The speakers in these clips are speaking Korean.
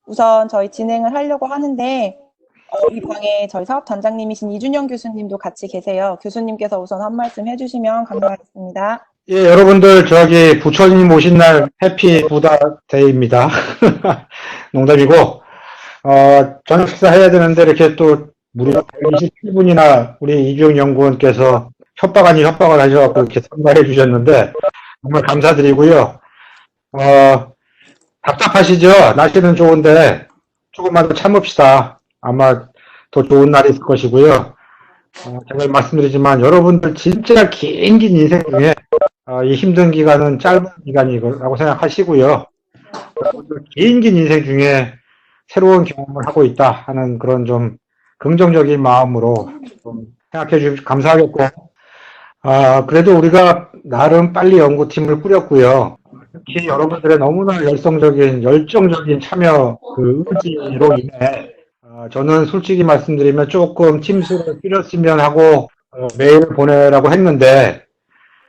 우선 저희 진행을 하려고 하는데 이 방에 저희 사업단장님이신 이준영 교수님도 같이 계세요. 교수님께서 우선 한 말씀 해주시면 감사하겠습니다. 예, 여러분들 저기 부처님 오신 날 해피 부다 데이입니다. 농담이고 저녁 식사 해야 되는데 이렇게 또 무려 27분이나 우리 이주영 연구원께서 협박 아닌 협박을 하셔서 이렇게 참가해 주셨는데 정말 감사드리고요. 답답하시죠? 날씨는 좋은데 조금만 더 참읍시다. 아마 더 좋은 날이 있을 것이고요. 제가 말씀드리지만 여러분들 진짜 긴 인생 중에 이 힘든 기간은 짧은 기간이라고 생각하시고요. 여러분들 긴 인생 중에 새로운 경험을 하고 있다 하는 그런 좀 긍정적인 마음으로 좀 생각해 주시면 감사하겠고, 그래도 우리가 나름 빨리 연구팀을 꾸렸고요. 특히 여러분들의 너무나 열정적인 참여 그 의지로 인해 저는 솔직히 말씀드리면 조금 팀수를 줄였으면 하고 메일을 보내라고 했는데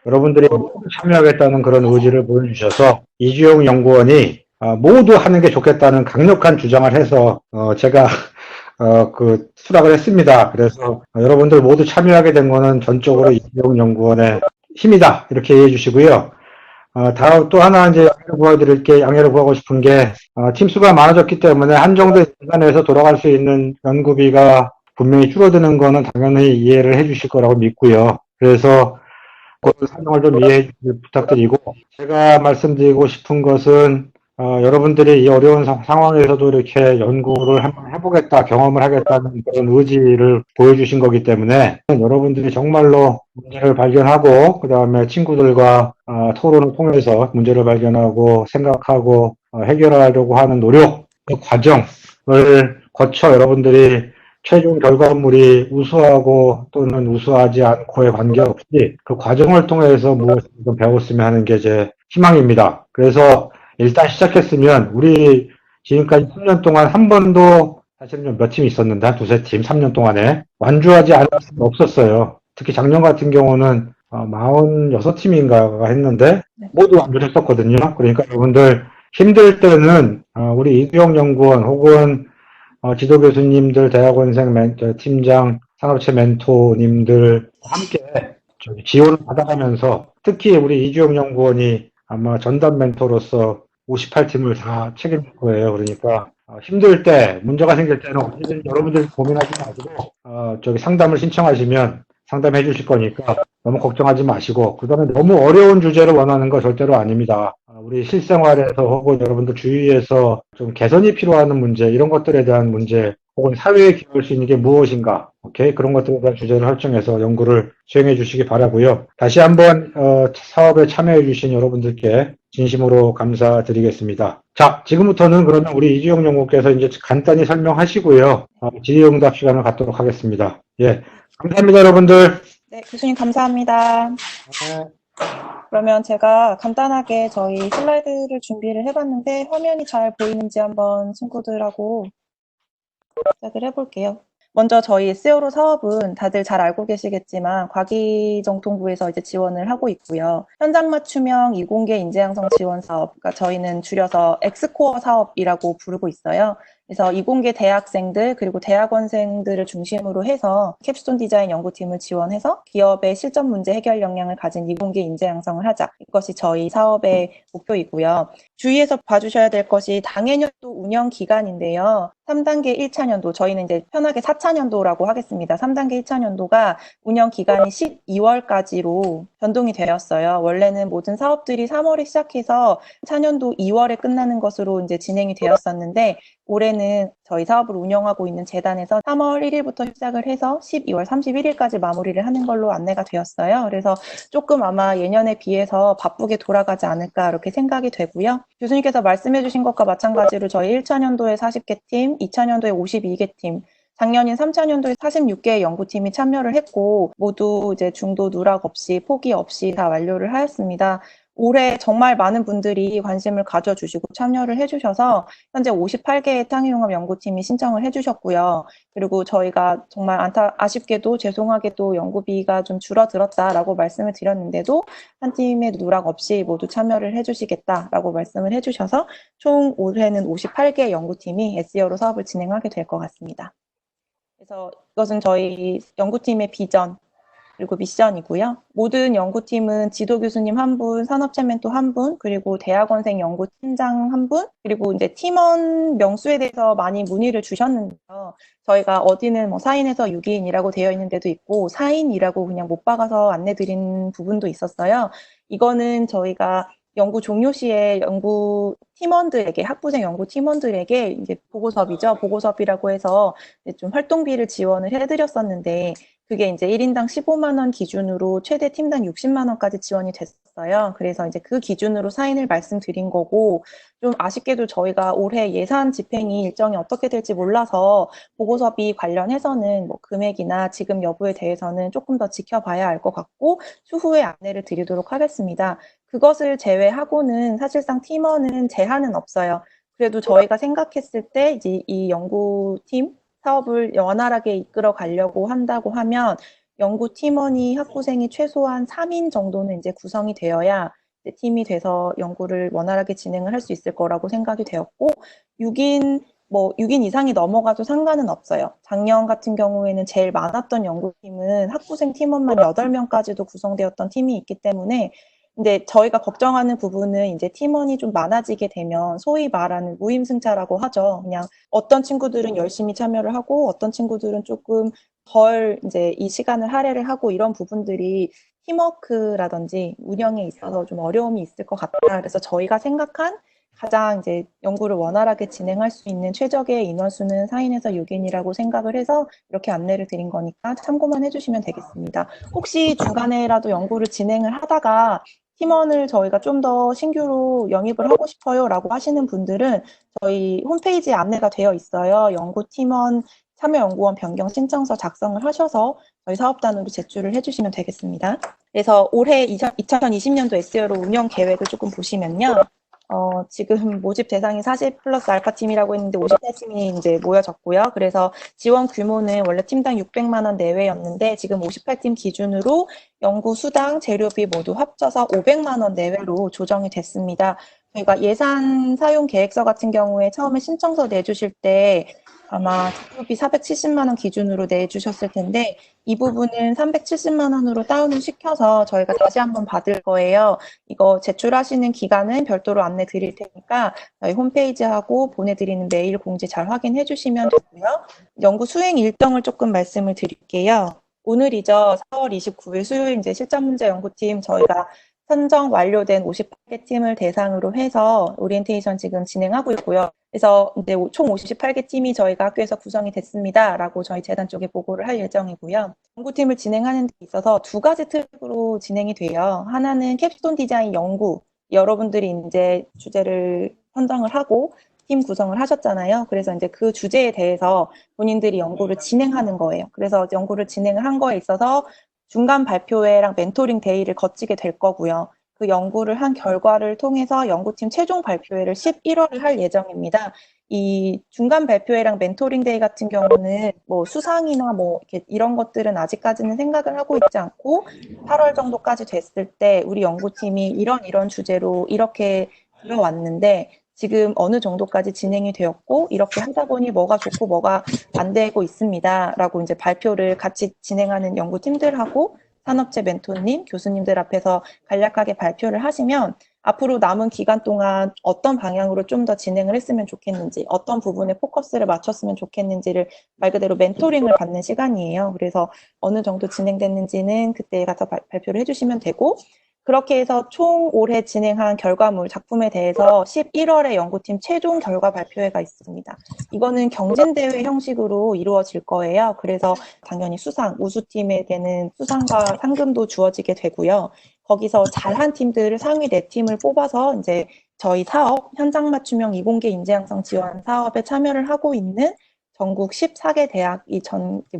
여러분들이 모두 참여하겠다는 그런 의지를 보여주셔서 이주영 연구원이 모두 하는 게 좋겠다는 강력한 주장을 해서 제가 그 수락을 했습니다. 그래서 여러분들 모두 참여하게 된 거는 전적으로 이주영 연구원의 힘이다 이렇게 이해해 주시고요. 또 하나 이제 양해를 구하고 싶은 게, 팀수가 많아졌기 때문에 한정된 시간에서 돌아갈 수 있는 연구비가 분명히 줄어드는 거는 당연히 이해를 해 주실 거라고 믿고요. 그래서 그 설명을 좀 이해해 주시길 부탁드리고, 제가 말씀드리고 싶은 것은, 여러분들이 이 어려운 상황에서도 이렇게 연구를 한번 해보겠다, 경험을 하겠다는 그런 의지를 보여주신 거기 때문에 여러분들이 정말로 문제를 발견하고 그 다음에 친구들과 토론을 통해서 문제를 발견하고 생각하고 해결하려고 하는 노력, 그 과정을 거쳐 여러분들이 최종 결과물이 우수하고 또는 우수하지 않고에 관계없이 그 과정을 통해서 무엇을 좀 배웠으면 하는 게 제 희망입니다. 그래서 일단 시작했으면 우리 지금까지 3년 동안 한 번도 사실은 몇 팀이 있었는데 한 두세 팀 3년 동안에 완주하지 않을 수는 없었어요. 특히 작년 같은 경우는 46팀인가가 했는데 모두 완주를 했었거든요. 그러니까 여러분들 힘들 때는 우리 이주영 연구원 혹은 지도 교수님들, 대학원생 팀장, 산업체 멘토님들 함께 지원을 받아가면서 특히 우리 이주영 연구원이 아마 전담 멘토로서 58팀을 다 책임질 거예요. 그러니까 힘들 때, 문제가 생길 때는 언제든 여러분들 고민하지 마시고 상담을 신청하시면 상담해 주실 거니까 너무 걱정하지 마시고, 그다음에 너무 어려운 주제를 원하는 거 절대로 아닙니다. 우리 실생활에서 혹은 여러분들 주위에서 좀 개선이 필요한 문제, 이런 것들에 대한 문제, 혹은 사회에 기여할 수 있는 게 무엇인가, 오케이? 그런 것들에 대한 주제를 설정해서 연구를 수행해 주시기 바라고요. 다시 한번 사업에 참여해 주신 여러분들께 진심으로 감사드리겠습니다. 자, 지금부터는 그러면 우리 이주영 연구께서 이제 간단히 설명하시고요. 질의응답 시간을 갖도록 하겠습니다. 예, 감사합니다, 여러분들. 네, 교수님 감사합니다. 그러면 제가 간단하게 저희 슬라이드를 준비를 해봤는데 화면이 잘 보이는지 한번 친구들하고 시작을 해볼게요. 먼저 저희 세오로 사업은 다들 잘 알고 계시겠지만 과기정통부에서 이제 지원을 하고 있고요. 현장 맞춤형 이공계 인재 양성 지원 사업, 그러니까 저희는 줄여서 엑스코어 사업이라고 부르고 있어요. 그래서 이공계 대학생들 그리고 대학원생들을 중심으로 해서 캡스톤 디자인 연구팀을 지원해서 기업의 실전 문제 해결 역량을 가진 이공계 인재 양성을 하자. 이것이 저희 사업의 목표이고요. 주의해서 봐주셔야 될 것이 당해년도 운영 기간인데요. 3단계 1차년도, 저희는 이제 편하게 4차년도라고 하겠습니다. 3단계 1차년도가 운영 기간이 12월까지로 변동이 되었어요. 원래는 모든 사업들이 3월에 시작해서 4년도 2월에 끝나는 것으로 이제 진행이 되었었는데 올해는 저희 사업을 운영하고 있는 재단에서 3월 1일부터 시작을 해서 12월 31일까지 마무리를 하는 걸로 안내가 되었어요. 그래서 조금 아마 예년에 비해서 바쁘게 돌아가지 않을까 이렇게 생각이 되고요. 교수님께서 말씀해 주신 것과 마찬가지로 저희 1차년도에 40개 팀, 2차년도에 52개 팀, 작년인 3차년도에 46개의 연구팀이 참여를 했고 모두 이제 중도 누락 없이 포기 없이 다 완료를 하였습니다. 올해 정말 많은 분들이 관심을 가져주시고 참여를 해주셔서 현재 58개의 탕유융합 연구팀이 신청을 해주셨고요. 그리고 저희가 정말 아쉽게도 죄송하게도 연구비가 좀 줄어들었다라고 말씀을 드렸는데도 한 팀의 누락 없이 모두 참여를 해주시겠다라고 말씀을 해주셔서 총 올해는 58개의 연구팀이 SEO로 사업을 진행하게 될 것 같습니다. 그래서 이것은 저희 연구팀의 비전 그리고 미션이고요. 모든 연구팀은 지도 교수님 한 분, 산업체 멘토 한 분, 그리고 대학원생 연구팀장 한 분, 그리고 이제 팀원 명수에 대해서 많이 문의를 주셨는데요. 저희가 어디는 뭐 4인에서 6인이라고 되어 있는 데도 있고 4인이라고 그냥 못 박아서 안내드린 부분도 있었어요. 이거는 저희가 연구 종료 시에 연구 팀원들에게, 학부생 연구 팀원들에게 이제 보고섭이죠. 보고섭이라고 해서 좀 활동비를 지원을 해드렸었는데 그게 이제 1인당 15만 원 기준으로 최대 팀당 60만 원까지 지원이 됐어요. 그래서 이제 그 기준으로 사인을 말씀드린 거고, 좀 아쉽게도 저희가 올해 예산 집행이 일정이 어떻게 될지 몰라서 보고서비 관련해서는 뭐 금액이나 지급 여부에 대해서는 조금 더 지켜봐야 할 것 같고, 추후에 안내를 드리도록 하겠습니다. 그것을 제외하고는 사실상 팀원은 제한은 없어요. 그래도 저희가 생각했을 때 이제 이 연구팀 사업을 원활하게 이끌어 가려고 한다고 하면 연구 팀원이 학부생이 최소한 3인 정도는 이제 구성이 되어야 이제 팀이 돼서 연구를 원활하게 진행을 할 수 있을 거라고 생각이 되었고 6인 이상이 넘어가도 상관은 없어요. 작년 같은 경우에는 제일 많았던 연구팀은 학부생 팀원만 8명까지도 구성되었던 팀이 있기 때문에 근데 저희가 걱정하는 부분은 이제 팀원이 좀 많아지게 되면 소위 말하는 무임승차라고 하죠. 그냥 어떤 친구들은 열심히 참여를 하고 어떤 친구들은 조금 덜 이제 이 시간을 할애를 하고 이런 부분들이 팀워크라든지 운영에 있어서 좀 어려움이 있을 것 같다. 그래서 저희가 생각한 가장 이제 연구를 원활하게 진행할 수 있는 최적의 인원수는 4인에서 6인이라고 생각을 해서 이렇게 안내를 드린 거니까 참고만 해주시면 되겠습니다. 혹시 중간에라도 연구를 진행을 하다가 팀원을 저희가 좀 더 신규로 영입을 하고 싶어요라고 하시는 분들은 저희 홈페이지에 안내가 되어 있어요. 연구팀원 참여연구원 변경 신청서 작성을 하셔서 저희 사업단으로 제출을 해주시면 되겠습니다. 그래서 올해 2020년도 SEO로 운영 계획을 조금 보시면요. 지금 모집 대상이 40 플러스 알파 팀이라고 했는데 58팀이 이제 모여졌고요. 그래서 지원 규모는 원래 팀당 600만 원 내외였는데 지금 58팀 기준으로 연구 수당, 재료비 모두 합쳐서 500만 원 내외로 조정이 됐습니다. 저희가 예산 사용 계획서 같은 경우에 처음에 신청서 내주실 때 아마 재료비 470만 원 기준으로 내주셨을 텐데 이 부분은 370만 원으로 다운을 시켜서 저희가 다시 한번 받을 거예요. 이거 제출하시는 기간은 별도로 안내 드릴 테니까 저희 홈페이지하고 보내드리는 메일 공지 잘 확인해 주시면 되고요. 연구 수행 일정을 조금 말씀을 드릴게요. 오늘이죠. 4월 29일 수요일 이제 실전 문제 연구팀 저희가 선정 완료된 58개 팀을 대상으로 해서 오리엔테이션 지금 진행하고 있고요. 그래서 이제 총 58개 팀이 저희가 학교에서 구성이 됐습니다라고 저희 재단 쪽에 보고를 할 예정이고요. 연구팀을 진행하는 데 있어서 두 가지 트랙으로 진행이 돼요. 하나는 캡스톤 디자인 연구. 여러분들이 이제 주제를 선정을 하고 팀 구성을 하셨잖아요. 그래서 이제 그 주제에 대해서 본인들이 연구를 진행하는 거예요. 그래서 연구를 진행을 한 거에 있어서 중간 발표회랑 멘토링 데이를 거치게 될 거고요. 그 연구를 한 결과를 통해서 연구팀 최종 발표회를 11월에 할 예정입니다. 이 중간 발표회랑 멘토링 데이 같은 경우는 뭐 수상이나 뭐 이렇게 이런 것들은 아직까지는 생각을 하고 있지 않고 8월 정도까지 됐을 때 우리 연구팀이 이런 주제로 이렇게 들어왔는데 지금 어느 정도까지 진행이 되었고 이렇게 하다 보니 뭐가 좋고 뭐가 안 되고 있습니다라고 이제 발표를 같이 진행하는 연구팀들하고 산업체 멘토님, 교수님들 앞에서 간략하게 발표를 하시면 앞으로 남은 기간 동안 어떤 방향으로 좀 더 진행을 했으면 좋겠는지, 어떤 부분에 포커스를 맞췄으면 좋겠는지를 말 그대로 멘토링을 받는 시간이에요. 그래서 어느 정도 진행됐는지는 그때 가서 발표를 해주시면 되고 그렇게 해서 총 올해 진행한 결과물, 작품에 대해서 11월에 연구팀 최종 결과 발표회가 있습니다. 이거는 경진대회 형식으로 이루어질 거예요. 그래서 당연히 우수팀에게는 수상과 상금도 주어지게 되고요. 거기서 잘한 팀들을 상위 4팀을 뽑아서 이제 저희 사업, 현장 맞춤형 이공계 인재 양성 지원 사업에 참여를 하고 있는 전국 14개 대학이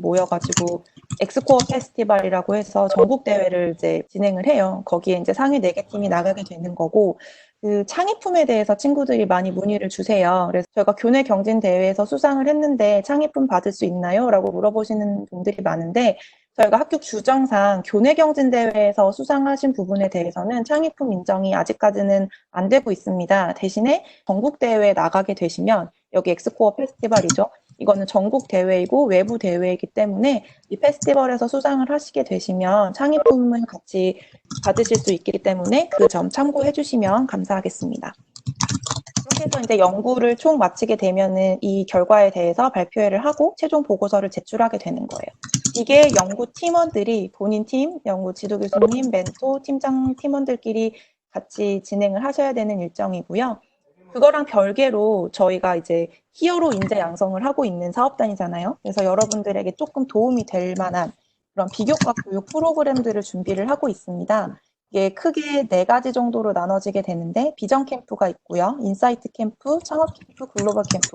모여가지고 엑스코어 페스티벌이라고 해서 전국 대회를 이제 진행을 해요. 거기에 이제 상위 4개 팀이 나가게 되는 거고, 그 창의품에 대해서 친구들이 많이 문의를 주세요. 그래서 저희가 교내 경진 대회에서 수상을 했는데 창의품 받을 수 있나요? 라고 물어보시는 분들이 많은데, 저희가 학교 규정상 교내 경진 대회에서 수상하신 부분에 대해서는 창의품 인정이 아직까지는 안 되고 있습니다. 대신에 전국 대회에 나가게 되시면, 여기 엑스코어 페스티벌이죠. 이거는 전국 대회이고 외부 대회이기 때문에 이 페스티벌에서 수상을 하시게 되시면 창의품을 같이 받으실 수 있기 때문에 그 점 참고해 주시면 감사하겠습니다. 그렇게 해서 이제 연구를 총 마치게 되면은 이 결과에 대해서 발표회를 하고 최종 보고서를 제출하게 되는 거예요. 이게 연구 팀원들이 본인 팀, 연구 지도 교수님, 멘토, 팀장 팀원들끼리 같이 진행을 하셔야 되는 일정이고요. 그거랑 별개로 저희가 이제 히어로 인재 양성을 하고 있는 사업단이잖아요. 그래서 여러분들에게 조금 도움이 될 만한 그런 비교과 교육 프로그램들을 준비를 하고 있습니다. 이게 크게 4가지 정도로 나눠지게 되는데 비전 캠프가 있고요. 인사이트 캠프, 창업 캠프, 글로벌 캠프.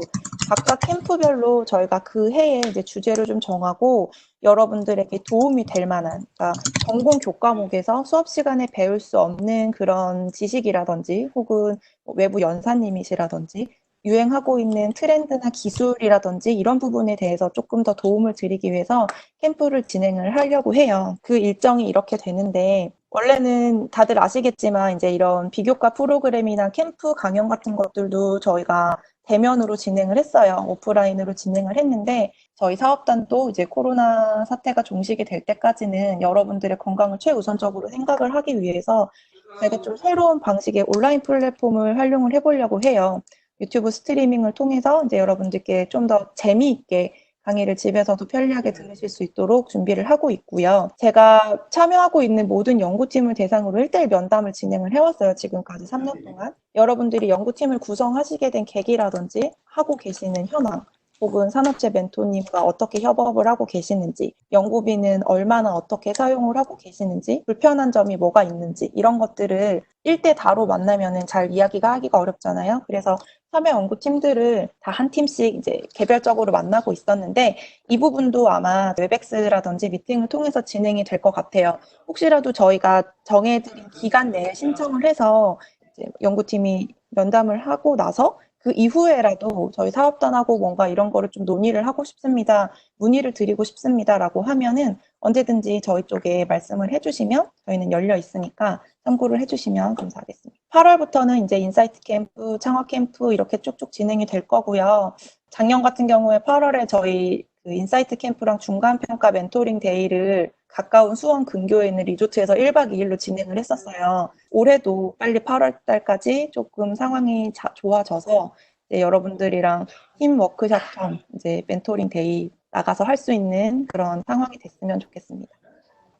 각각 캠프별로 저희가 그 해에 이제 주제를 좀 정하고 여러분들에게 도움이 될 만한, 그러니까 전공 교과목에서 수업 시간에 배울 수 없는 그런 지식이라든지 혹은 외부 연사님이시라든지 유행하고 있는 트렌드나 기술이라든지 이런 부분에 대해서 조금 더 도움을 드리기 위해서 캠프를 진행을 하려고 해요. 그 일정이 이렇게 되는데 원래는 다들 아시겠지만 이제 이런 비교과 프로그램이나 캠프 강연 같은 것들도 저희가 대면으로 진행을 했어요. 오프라인으로 진행을 했는데 저희 사업단도 이제 코로나 사태가 종식이 될 때까지는 여러분들의 건강을 최우선적으로 생각을 하기 위해서 되게 좀 새로운 방식의 온라인 플랫폼을 활용을 해보려고 해요. 유튜브 스트리밍을 통해서 이제 여러분들께 좀 더 재미있게 강의를 집에서도 편리하게 들으실 수 있도록 준비를 하고 있고요. 제가 참여하고 있는 모든 연구팀을 대상으로 1:1 면담을 진행을 해왔어요. 지금까지 3년 동안. 여러분들이 연구팀을 구성하시게 된 계기라든지 하고 계시는 현황, 혹은 산업체 멘토님과 어떻게 협업을 하고 계시는지, 연구비는 얼마나 어떻게 사용을 하고 계시는지, 불편한 점이 뭐가 있는지 이런 것들을 1대 다로 만나면은 잘 이야기가 하기가 어렵잖아요. 그래서 참여 연구팀들을 다 한 팀씩 이제 개별적으로 만나고 있었는데 이 부분도 아마 웹엑스라든지 미팅을 통해서 진행이 될 것 같아요. 혹시라도 저희가 정해드린 기간 내에 신청을 해서 이제 연구팀이 면담을 하고 나서 그 이후에라도 저희 사업단하고 뭔가 이런 거를 좀 논의를 하고 싶습니다. 문의를 드리고 싶습니다라고 하면은 언제든지 저희 쪽에 말씀을 해주시면 저희는 열려 있으니까 참고를 해주시면 감사하겠습니다. 8월부터는 이제 인사이트 캠프, 창업 캠프 이렇게 쭉쭉 진행이 될 거고요. 작년 같은 경우에 8월에 저희 그 인사이트 캠프랑 중간평가 멘토링 데이를 가까운 수원 근교에 있는 리조트에서 1박 2일로 진행을 했었어요. 올해도 빨리 8월 달까지 조금 상황이 좋아져서 이제 여러분들이랑 팀 워크숍처럼 이제 멘토링 데이 나가서 할 수 있는 그런 상황이 됐으면 좋겠습니다.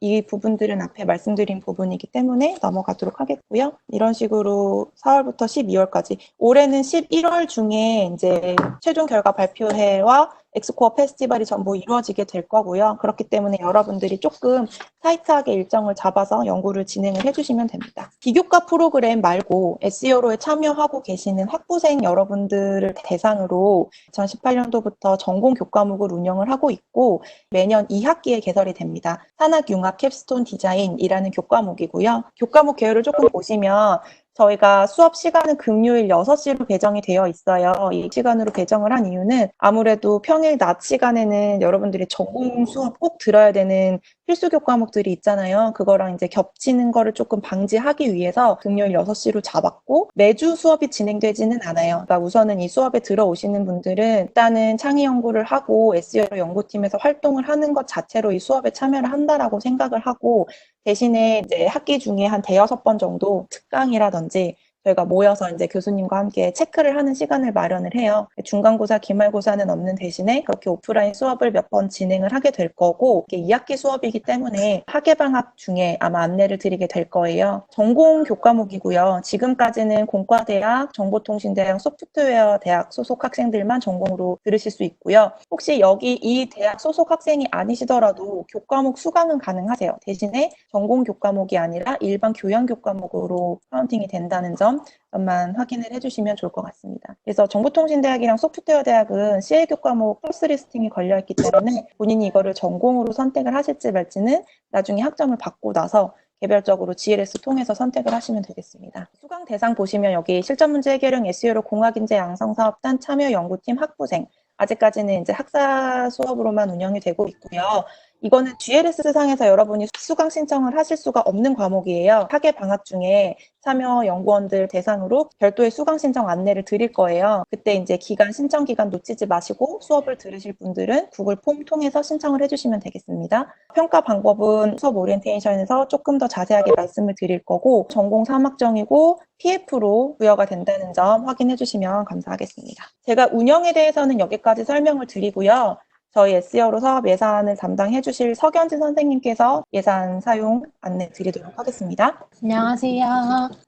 이 부분들은 앞에 말씀드린 부분이기 때문에 넘어가도록 하겠고요. 이런 식으로 4월부터 12월까지 올해는 11월 중에 이제 최종 결과 발표회와 엑스코어 페스티벌이 전부 이루어지게 될 거고요. 그렇기 때문에 여러분들이 조금 타이트하게 일정을 잡아서 연구를 진행을 해주시면 됩니다. 비교과 프로그램 말고 SEO로에 참여하고 계시는 학부생 여러분들을 대상으로 2018년도부터 전공 교과목을 운영을 하고 있고 매년 2학기에 개설이 됩니다. 산학융합 캡스톤 디자인이라는 교과목이고요. 교과목 개요를 조금 보시면 저희가 수업 시간은 금요일 6시로 배정이 되어 있어요. 이 시간으로 배정을 한 이유는 아무래도 평일 낮 시간에는 여러분들이 전공 수업 꼭 들어야 되는 필수 교과목들이 있잖아요. 그거랑 이제 겹치는 거를 조금 방지하기 위해서 금요일 6시로 잡았고 매주 수업이 진행되지는 않아요. 그러니까 우선은 이 수업에 들어오시는 분들은 일단은 창의 연구를 하고 SEO 연구팀에서 활동을 하는 것 자체로 이 수업에 참여를 한다라고 생각을 하고 대신에 이제 학기 중에 한 5-6번 정도 특강이라든지 저희가 모여서 이제 교수님과 함께 체크를 하는 시간을 마련을 해요. 중간고사, 기말고사는 없는 대신에 그렇게 오프라인 수업을 몇 번 진행을 하게 될 거고 이게 2학기 수업이기 때문에 학예방학 중에 아마 안내를 드리게 될 거예요. 전공 교과목이고요. 지금까지는 공과대학, 정보통신대학, 소프트웨어 대학 소속 학생들만 전공으로 들으실 수 있고요. 혹시 여기 이 대학 소속 학생이 아니시더라도 교과목 수강은 가능하세요. 대신에 전공 교과목이 아니라 일반 교양 교과목으로 카운팅이 된다는 점 점만 확인을 해주시면 좋을 것 같습니다. 그래서 정보통신대학이랑 소프트웨어대학은 CA교 과목 크로스 리스팅이 걸려있기 때문에 본인이 이거를 전공으로 선택을 하실지 말지는 나중에 학점을 받고 나서 개별적으로 GLS 통해서 선택을 하시면 되겠습니다. 수강 대상 보시면 여기 실전 문제 해결형 SEO로 공학인재 양성사업단 참여 연구팀 학부생 아직까지는 이제 학사 수업으로만 운영이 되고 있고요. 이거는 GLS 상에서 여러분이 수강 신청을 하실 수가 없는 과목이에요. 학예 방학 중에 참여 연구원들 대상으로 별도의 수강 신청 안내를 드릴 거예요. 그때 이제 신청 기간 놓치지 마시고 수업을 들으실 분들은 구글 폼 통해서 신청을 해주시면 되겠습니다. 평가 방법은 수업 오리엔테이션에서 조금 더 자세하게 말씀을 드릴 거고 전공 3학점이고 PF로 부여가 된다는 점 확인해 주시면 감사하겠습니다. 제가 운영에 대해서는 여기까지 설명을 드리고요. 저희 SEO로 사업 예산을 담당해 주실 서견진 선생님께서 예산 사용 안내 드리도록 하겠습니다. 안녕하세요.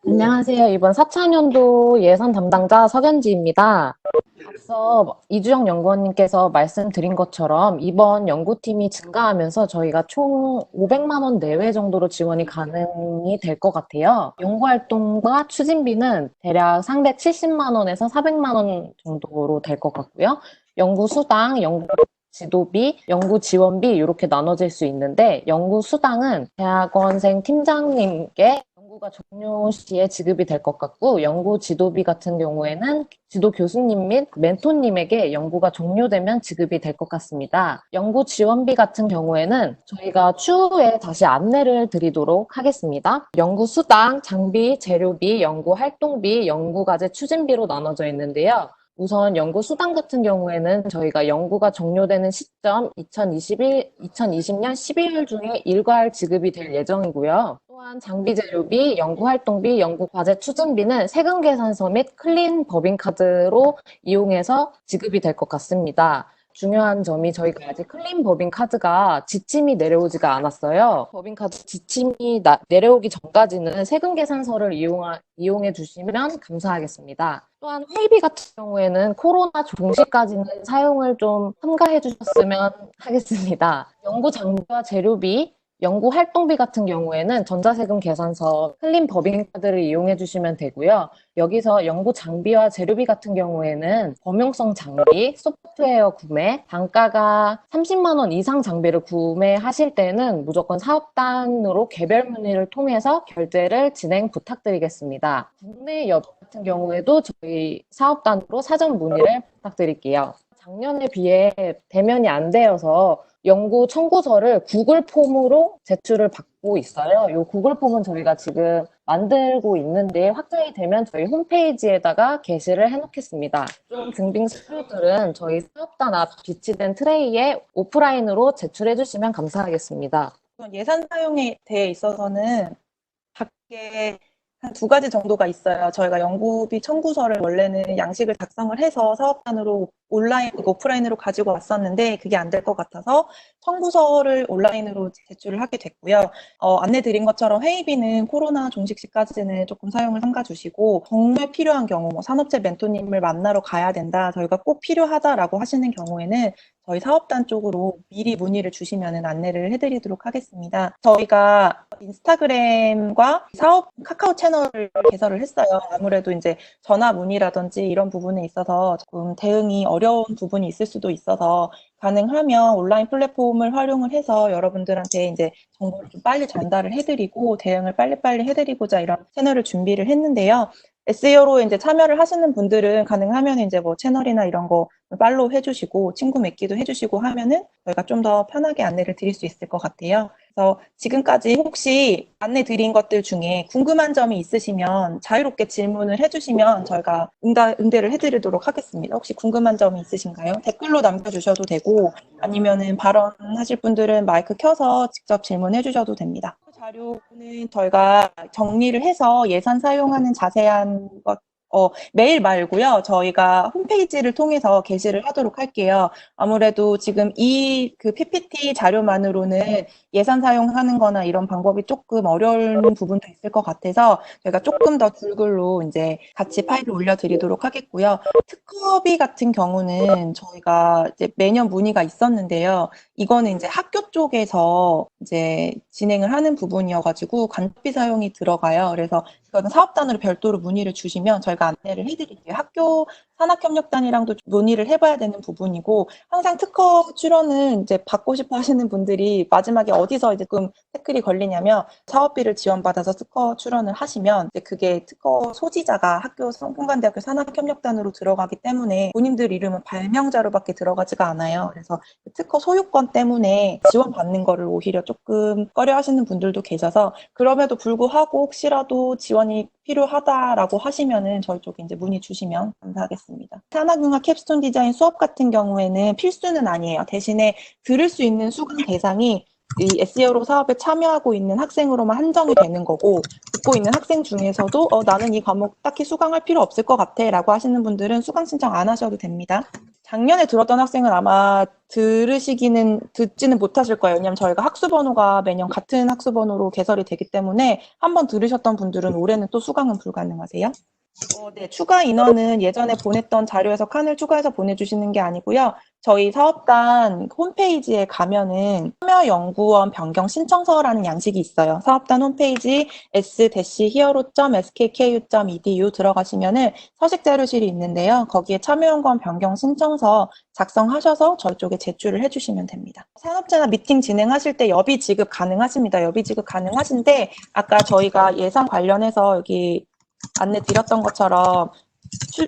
안녕하세요. 이번 4차년도 예산 담당자 서견지입니다. 앞서 이주영 연구원님께서 말씀드린 것처럼 이번 연구팀이 증가하면서 저희가 총 500만 원 내외 정도로 지원이 가능이 될 것 같아요. 연구활동과 추진비는 대략 상대 70만 원에서 400만 원 정도로 될 것 같고요. 연구수당, 지도비, 연구지원비 이렇게 나눠질 수 있는데 연구수당은 대학원생 팀장님께 연구가 종료 시에 지급이 될 것 같고 연구지도비 같은 경우에는 지도 교수님 및 멘토님에게 연구가 종료되면 지급이 될 것 같습니다. 연구지원비 같은 경우에는 저희가 추후에 다시 안내를 드리도록 하겠습니다. 연구수당, 장비, 재료비, 연구활동비, 연구과제 추진비로 나눠져 있는데요. 우선 연구 수당 같은 경우에는 저희가 연구가 종료되는 시점 2020년 12월 중에 일괄 지급이 될 예정이고요. 또한 장비 재료비, 연구활동비, 연구과제 추진비는 세금 계산서 및 클린 법인카드로 이용해서 지급이 될 것 같습니다. 중요한 점이 저희가 아직 클린 법인카드가 지침이 내려오지가 않았어요. 법인카드 지침이 내려오기 전까지는 세금 계산서를 이용해 주시면 감사하겠습니다. 또한 회의비 같은 경우에는 코로나 종시까지는 사용을 좀 삼가해 주셨으면 하겠습니다. 연구 장비와 재료비, 연구 활동비 같은 경우에는 전자세금 계산서 클린 법인카드를 이용해 주시면 되고요. 여기서 연구 장비와 재료비 같은 경우에는 범용성 장비, 소프트웨어 구매, 단가가 30만 원 이상 장비를 구매하실 때는 무조건 사업단으로 개별 문의를 통해서 결제를 진행 부탁드리겠습니다. 국내 업 같은 경우에도 저희 사업단으로 사전 문의를 부탁드릴게요. 작년에 비해 대면이 안 되어서 연구 청구서를 구글 폼으로 제출을 받고 있어요. 이 구글 폼은 저희가 지금 만들고 있는데 확정이 되면 저희 홈페이지에다가 게시를 해놓겠습니다. 좀 증빙 서류들은 저희 사업단 앞 비치된 트레이에 오프라인으로 제출해 주시면 감사하겠습니다. 예산 사용에 대해 있어서는 각계 한 2가지 정도가 있어요. 저희가 연구비 청구서를 원래는 양식을 작성을 해서 사업단으로 오프라인으로 가지고 왔었는데 그게 안 될 것 같아서 청구서를 온라인으로 제출을 하게 됐고요. 안내 드린 것처럼 회의비는 코로나 종식 시까지는 조금 사용을 삼가 주시고 정말 필요한 경우 산업체 멘토님을 만나러 가야 된다. 저희가 꼭 필요하다라고 하시는 경우에는 저희 사업단 쪽으로 미리 문의를 주시면 안내를 해드리도록 하겠습니다. 저희가 인스타그램과 사업 카카오 채널을 개설을 했어요. 아무래도 이제 전화 문의라든지 이런 부분에 있어서 조금 대응이 어려운 부분이 있을 수도 있어서 가능하면 온라인 플랫폼을 활용을 해서 여러분들한테 이제 정보를 좀 빨리 전달을 해드리고 대응을 빨리빨리 해드리고자 이런 채널을 준비를 했는데요. SEO로 이제 참여를 하시는 분들은 가능하면 이제 뭐 채널이나 이런 거 팔로우 해주시고 친구 맺기도 해주시고 하면은 저희가 좀 더 편하게 안내를 드릴 수 있을 것 같아요. 그래서 지금까지 혹시 안내 드린 것들 중에 궁금한 점이 있으시면 자유롭게 질문을 해주시면 저희가 응대를 해드리도록 하겠습니다. 혹시 궁금한 점이 있으신가요? 댓글로 남겨주셔도 되고 아니면은 발언하실 분들은 마이크 켜서 직접 질문해 주셔도 됩니다. 자료는 저희가 정리를 해서 예산 사용하는 자세한 것 메일 말고요. 저희가 홈페이지를 통해서 게시를 하도록 할게요. 아무래도 지금 그 PPT 자료만으로는 예산 사용하는 거나 이런 방법이 조금 어려운 부분도 있을 것 같아서 저희가 조금 더 줄글로 이제 같이 파일을 올려드리도록 하겠고요. 특허비 같은 경우는 저희가 이제 매년 문의가 있었는데요. 이거는 이제 학교 쪽에서 이제 진행을 하는 부분이어가지고 간접비 사용이 들어가요. 그래서 이거는 사업단으로 별도로 문의를 주시면 저희가 안내를 해드릴게요. 학교 산학협력단이랑도 논의를 해봐야 되는 부분이고, 항상 특허 출원은 이제 받고 싶어 하시는 분들이 마지막에 어디서 이제 좀 태클이 걸리냐면, 사업비를 지원받아서 특허 출원을 하시면 이제 그게 특허 소지자가 학교 성균관대학교 산학협력단으로 들어가기 때문에 본인들 이름은 발명자로밖에 들어가지가 않아요. 그래서 특허 소유권 때문에 지원받는 거를 오히려 조금 꺼려 하시는 분들도 계셔서, 그럼에도 불구하고 혹시라도 지원이 필요하다라고 하시면은 저희 쪽에 이제 문의 주시면 감사하겠습니다. 산학융합 캡스톤 디자인 수업 같은 경우에는 필수는 아니에요. 대신에 들을 수 있는 수강 대상이 이 SEO 사업에 참여하고 있는 학생으로만 한정이 되는 거고, 듣고 있는 학생 중에서도 나는 이 과목 딱히 수강할 필요 없을 것 같아 라고 하시는 분들은 수강 신청 안 하셔도 됩니다. 작년에 들었던 학생은 아마 듣지는 못하실 거예요. 왜냐하면 저희가 학수번호가 매년 같은 학수번호로 개설이 되기 때문에 한번 들으셨던 분들은 올해는 또 수강은 불가능하세요. 네, 추가 인원은 예전에 보냈던 자료에서 칸을 추가해서 보내주시는 게 아니고요. 저희 사업단 홈페이지에 가면은 참여연구원 변경 신청서라는 양식이 있어요. 사업단 홈페이지 s-hero.skku.edu 들어가시면은 서식 자료실이 있는데요. 거기에 참여연구원 변경 신청서 작성하셔서 저희 쪽에 제출을 해주시면 됩니다. 산업재나 미팅 진행하실 때 여비 지급 가능하십니다. 여비 지급 가능하신데 아까 저희가 예산 관련해서 여기 안내 드렸던 것처럼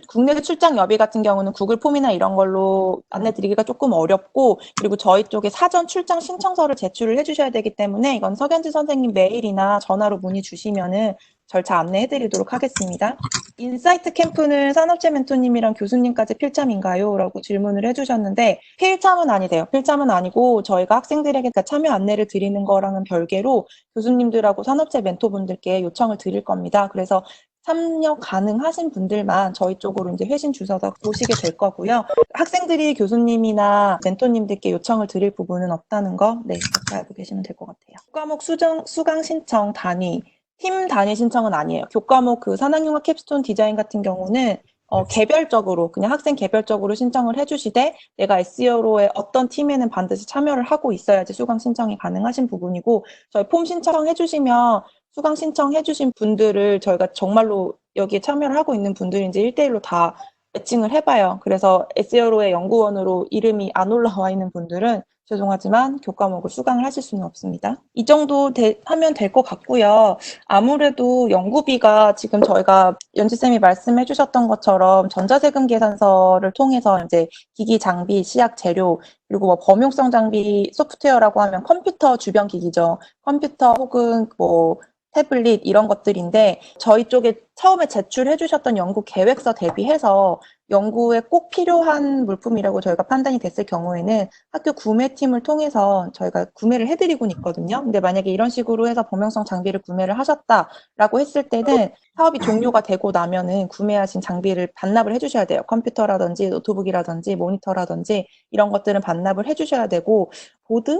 국내 출장 여비 같은 경우는 구글 폼이나 이런 걸로 안내 드리기가 조금 어렵고, 그리고 저희 쪽에 사전 출장 신청서를 제출을 해주셔야 되기 때문에 이건 석연지 선생님 메일이나 전화로 문의 주시면은 절차 안내해 드리도록 하겠습니다. 인사이트 캠프는 산업재 멘토님이랑 교수님까지 필참인가요? 라고 질문을 해주셨는데, 필참은 아니대요. 필참은 아니고 저희가 학생들에게 참여 안내를 드리는 거랑은 별개로 교수님들하고 산업재 멘토분들께 요청을 드릴 겁니다. 그래서 참여 가능하신 분들만 저희 쪽으로 이제 회신 주셔서 보시게 될 거고요. 학생들이 교수님이나 멘토님들께 요청을 드릴 부분은 없다는 거, 네, 그렇게 알고 계시면 될 것 같아요. 교과목 수강 신청 단위, 팀 단위 신청은 아니에요. 교과목 그 산학융합 캡스톤 디자인 같은 경우는 개별적으로, 그냥 학생 개별적으로 신청을 해주시되, 내가 SEO로의 어떤 팀에는 반드시 참여를 하고 있어야지 수강 신청이 가능하신 부분이고, 저희 폼 신청해주시면 수강 신청해주신 분들을 저희가 정말로 여기에 참여를 하고 있는 분들인지 1대1로 다 매칭을 해봐요. 그래서 SEO로의 연구원으로 이름이 안 올라와 있는 분들은 죄송하지만 교과목을 수강을 하실 수는 없습니다. 이 정도 하면 될 것 같고요. 아무래도 연구비가 지금 저희가 연지쌤이 말씀해 주셨던 것처럼 전자세금 계산서를 통해서 이제 기기, 장비, 시약, 재료, 그리고 뭐 범용성 장비, 소프트웨어라고 하면 컴퓨터 주변 기기죠. 컴퓨터 혹은 뭐 태블릿 이런 것들인데, 저희 쪽에 처음에 제출해 주셨던 연구 계획서 대비해서 연구에 꼭 필요한 물품이라고 저희가 판단이 됐을 경우에는 학교 구매팀을 통해서 저희가 구매를 해드리곤 있거든요. 근데 만약에 이런 식으로 해서 범용성 장비를 구매를 하셨다라고 했을 때는 사업이 종료가 되고 나면은 구매하신 장비를 반납을 해주셔야 돼요. 컴퓨터라든지 노트북이라든지 모니터라든지 이런 것들은 반납을 해주셔야 되고,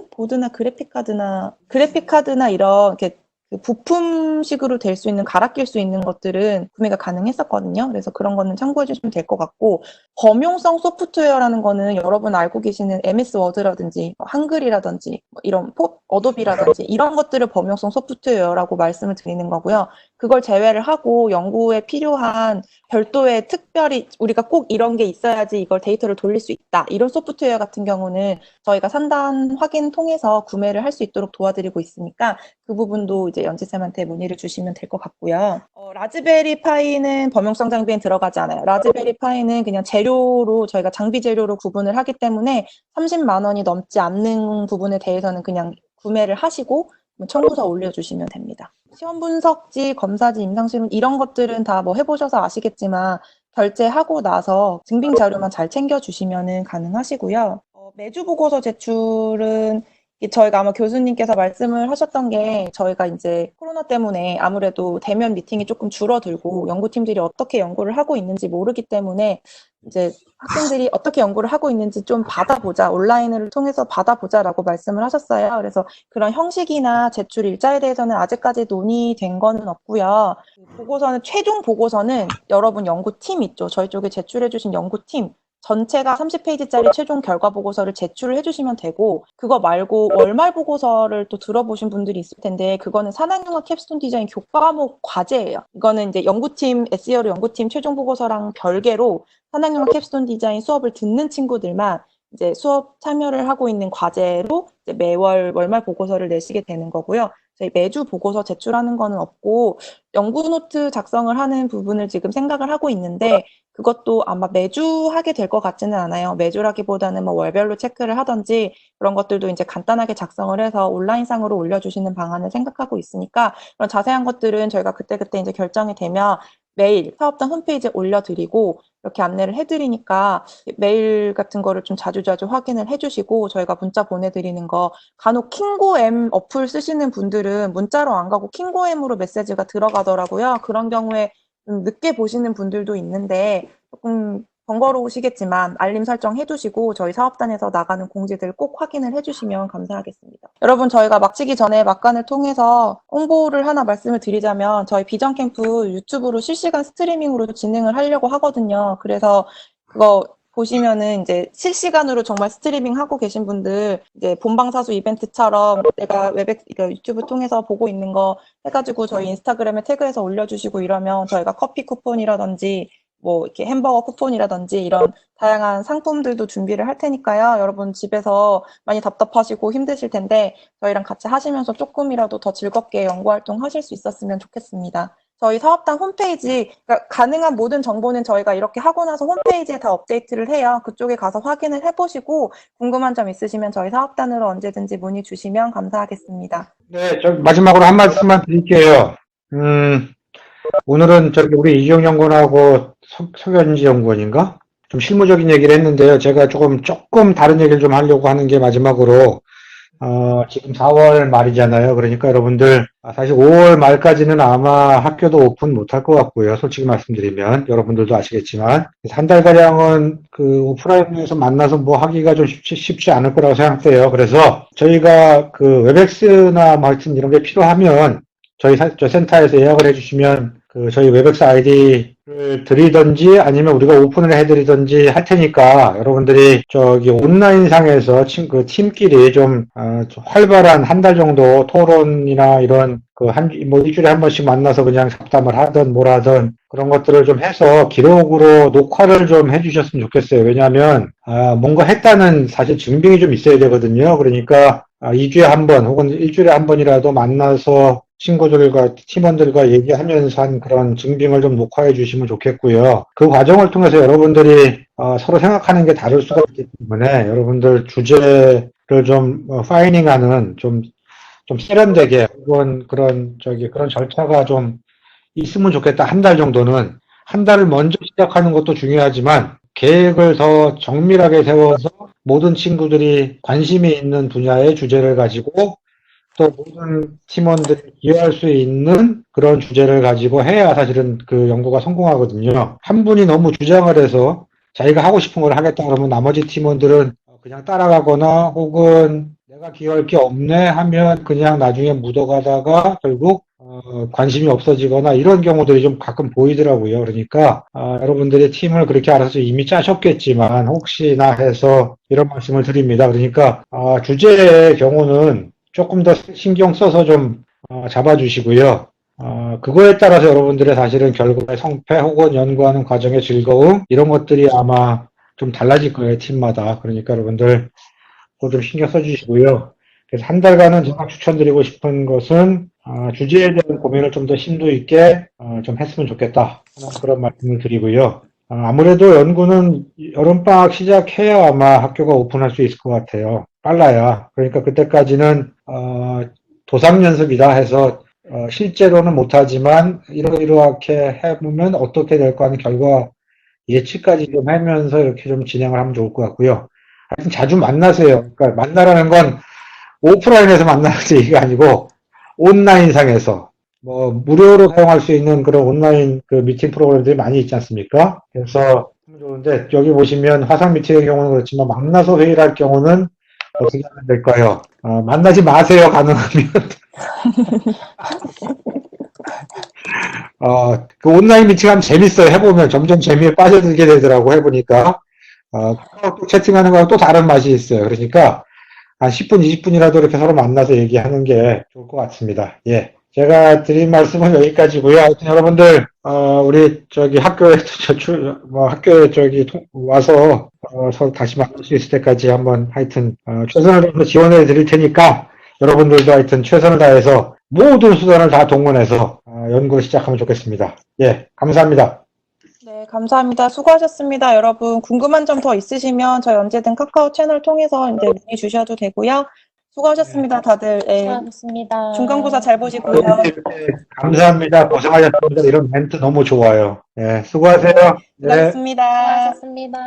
보드나 그래픽카드나 이런 이렇게 그 부품식으로 될 수 있는, 갈아 낄 수 있는 것들은 구매가 가능했었거든요. 그래서 그런 거는 참고해 주시면 될 것 같고, 범용성 소프트웨어라는 거는 여러분 알고 계시는 MS 워드라든지 한글이라든지 이런 어도비라든지 이런 것들을 범용성 소프트웨어라고 말씀을 드리는 거고요. 그걸 제외를 하고 연구에 필요한 별도의 특별히 우리가 꼭 이런 게 있어야지 이걸 데이터를 돌릴 수 있다, 이런 소프트웨어 같은 경우는 저희가 산단 확인 통해서 구매를 할 수 있도록 도와드리고 있으니까 그 부분도 이제 연지쌤한테 문의를 주시면 될 것 같고요. 라즈베리 파이는 범용성 장비엔 들어가지 않아요. 라즈베리 파이는 그냥 재료로, 저희가 장비 재료로 구분을 하기 때문에 30만 원이 넘지 않는 부분에 대해서는 그냥 구매를 하시고 청구서 올려주시면 됩니다. 시험 분석지, 검사지, 임상실험 이런 것들은 다 뭐 해보셔서 아시겠지만 결제하고 나서 증빙 자료만 잘 챙겨주시면 가능하시고요. 매주 보고서 제출은 저희가 아마 교수님께서 말씀을 하셨던 게, 저희가 이제 코로나 때문에 아무래도 대면 미팅이 조금 줄어들고 연구팀들이 어떻게 연구를 하고 있는지 모르기 때문에 이제 학생들이 어떻게 연구를 하고 있는지 좀 받아보자, 온라인을 통해서 받아보자라고 말씀을 하셨어요. 그래서 그런 형식이나 제출 일자에 대해서는 아직까지 논의된 거는 없고요. 최종 보고서는 여러분 연구팀 있죠. 저희 쪽에 제출해 주신 연구팀, 전체가 30페이지짜리 최종 결과 보고서를 제출을 해주시면 되고, 그거 말고 월말 보고서를 또 들어보신 분들이 있을 텐데, 그거는 산학융합 캡스톤 디자인 교과목 과제예요. 이거는 이제 연구팀, SER 연구팀 최종 보고서랑 별개로 산학융합 캡스톤 디자인 수업을 듣는 친구들만 이제 수업 참여를 하고 있는 과제로 이제 매월 월말 보고서를 내시게 되는 거고요. 저희 매주 보고서 제출하는 거는 없고, 연구 노트 작성을 하는 부분을 지금 생각을 하고 있는데, 그것도 아마 매주 하게 될 것 같지는 않아요. 매주라기보다는 뭐 월별로 체크를 하든지 그런 것들도 이제 간단하게 작성을 해서 온라인상으로 올려주시는 방안을 생각하고 있으니까, 그런 자세한 것들은 저희가 그때그때 이제 결정이 되면 매일 사업단 홈페이지에 올려드리고 이렇게 안내를 해드리니까 메일 같은 거를 좀 자주자주 확인을 해주시고, 저희가 문자 보내드리는 거 간혹 킹고M 어플 쓰시는 분들은 문자로 안 가고 킹고M으로 메시지가 들어가더라고요. 그런 경우에 좀 늦게 보시는 분들도 있는데 조금 번거로우시겠지만 알림 설정 해두시고 저희 사업단에서 나가는 공지들 꼭 확인을 해주시면 감사하겠습니다. 여러분, 저희가 마치기 전에 막간을 통해서 홍보를 하나 말씀을 드리자면, 저희 비전 캠프 유튜브로 실시간 스트리밍으로 진행을 하려고 하거든요. 그래서 그거 보시면은 이제 실시간으로 정말 스트리밍 하고 계신 분들, 이제 본방사수 이벤트처럼 내가 유튜브 통해서 보고 있는 거 해가지고 저희 인스타그램에 태그해서 올려주시고 이러면 저희가 커피 쿠폰이라든지 뭐 이렇게 햄버거 쿠폰이라든지 이런 다양한 상품들도 준비를 할 테니까요. 여러분 집에서 많이 답답하시고 힘드실 텐데 저희랑 같이 하시면서 조금이라도 더 즐겁게 연구활동 하실 수 있었으면 좋겠습니다. 저희 사업단 홈페이지, 그러니까 가능한 모든 정보는 저희가 이렇게 하고 나서 홈페이지에 다 업데이트를 해요. 그쪽에 가서 확인을 해보시고 궁금한 점 있으시면 저희 사업단으로 언제든지 문의 주시면 감사하겠습니다. 네, 저 마지막으로 한 말씀만 드릴게요. 오늘은 우리 이주영 연구원하고 석연지 연구원인가? 좀 실무적인 얘기를 했는데요. 제가 조금 다른 얘기를 좀 하려고 하는 게 마지막으로, 지금 4월 말이잖아요. 그러니까 여러분들, 사실 5월 말까지는 아마 학교도 오픈 못할 것 같고요. 솔직히 말씀드리면. 여러분들도 아시겠지만. 한 달가량은 그 오프라인에서 만나서 뭐 하기가 좀 쉽지 않을 거라고 생각돼요. 그래서 저희가 그 웹엑스나 뭐 하여튼 이런 게 필요하면 저 센터에서 예약을 해주시면 저희 웹엑스 아이디를 드리든지 아니면 우리가 오픈을 해드리든지 할 테니까 여러분들이 온라인상에서 팀끼리 좀 활발한 한 달 정도 토론이나 이런 일주일에 한 번씩 만나서 그냥 잡담을 하든 뭘 하든 그런 것들을 좀 해서 기록으로 녹화를 좀 해주셨으면 좋겠어요. 왜냐하면 뭔가 했다는 사실 증빙이 좀 있어야 되거든요. 그러니까 2주에 한 번 혹은 일주일에 한 번이라도 만나서 친구들과 팀원들과 얘기하면서 한 그런 증빙을 좀 녹화해 주시면 좋겠고요. 그 과정을 통해서 여러분들이 서로 생각하는 게 다를 수가 있기 때문에 여러분들 주제를 좀 파이닝하는 좀 세련되게 혹은 그런 절차가 좀 있으면 좋겠다. 한 달 정도는. 한 달을 먼저 시작하는 것도 중요하지만 계획을 더 정밀하게 세워서 모든 친구들이 관심이 있는 분야의 주제를 가지고 또 모든 팀원들이 이해할 수 있는 그런 주제를 가지고 해야 사실은 그 연구가 성공하거든요. 한 분이 너무 주장을 해서 자기가 하고 싶은 걸 하겠다 그러면 나머지 팀원들은 그냥 따라가거나 혹은 내가 기여할 게 없네 하면 그냥 나중에 묻어가다가 결국 관심이 없어지거나 이런 경우들이 좀 가끔 보이더라고요. 그러니까 여러분들이 팀을 그렇게 알아서 이미 짜셨겠지만 혹시나 해서 이런 말씀을 드립니다. 그러니까 주제의 경우는 조금 더 신경 써서 좀 잡아주시고요. 그거에 따라서 여러분들의 사실은 결과의 성패 혹은 연구하는 과정의 즐거움 이런 것들이 아마 좀 달라질 거예요. 팀마다. 그러니까 여러분들 그거 좀 신경 써주시고요. 그래서 한 달간은 제가 추천드리고 싶은 것은 주제에 대한 고민을 좀 더 심도 있게 좀 했으면 좋겠다 하는 그런 말씀을 드리고요. 아무래도 연구는 여름방학 시작해야 아마 학교가 오픈할 수 있을 것 같아요. 빨라야. 그러니까 그때까지는 도상연습이다 해서 실제로는 못하지만 이러이러하게 해보면 어떻게 될까 하는 결과 예측까지 좀 하면서 이렇게 좀 진행을 하면 좋을 것 같고요. 하여튼 자주 만나세요. 그러니까 만나라는 건 오프라인에서 만나는 얘기가 아니고 온라인상에서 뭐 무료로 사용할 수 있는 그런 온라인 그 미팅 프로그램들이 많이 있지 않습니까? 그래서 좋은데 여기 보시면 화상 미팅의 경우는 그렇지만 만나서 회의를 할 경우는 어떻게 하면 될까요? 만나지 마세요, 가능하면. 그 온라인 미팅 하면 재밌어요. 해보면 점점 재미에 빠져들게 되더라고, 해보니까. 카카오톡 채팅하는 거하고 또 다른 맛이 있어요. 그러니까 한 10분, 20분이라도 이렇게 서로 만나서 얘기하는 게 좋을 것 같습니다. 예. 제가 드린 말씀은 여기까지고요. 하여튼 여러분들, 우리 저기 학교에, 학교에 와서, 서로 다시 만날 수 있을 때까지 한번 하여튼, 최선을 다해서 지원해 드릴 테니까 여러분들도 하여튼 최선을 다해서 모든 수단을 다 동원해서, 연구를 시작하면 좋겠습니다. 예. 감사합니다. 네, 감사합니다. 수고하셨습니다. 여러분, 궁금한 점 더 있으시면 저희 언제든 카카오 채널 통해서 이제 문의 주셔도 되고요. 수고하셨습니다, 다들. 예, 수고하셨습니다. 중간고사 잘 보시고요. 감사합니다. 고생하셨습니다. 이런 멘트 너무 좋아요. 예. 수고하세요. 네. 수고하셨습니다. 수고하셨습니다.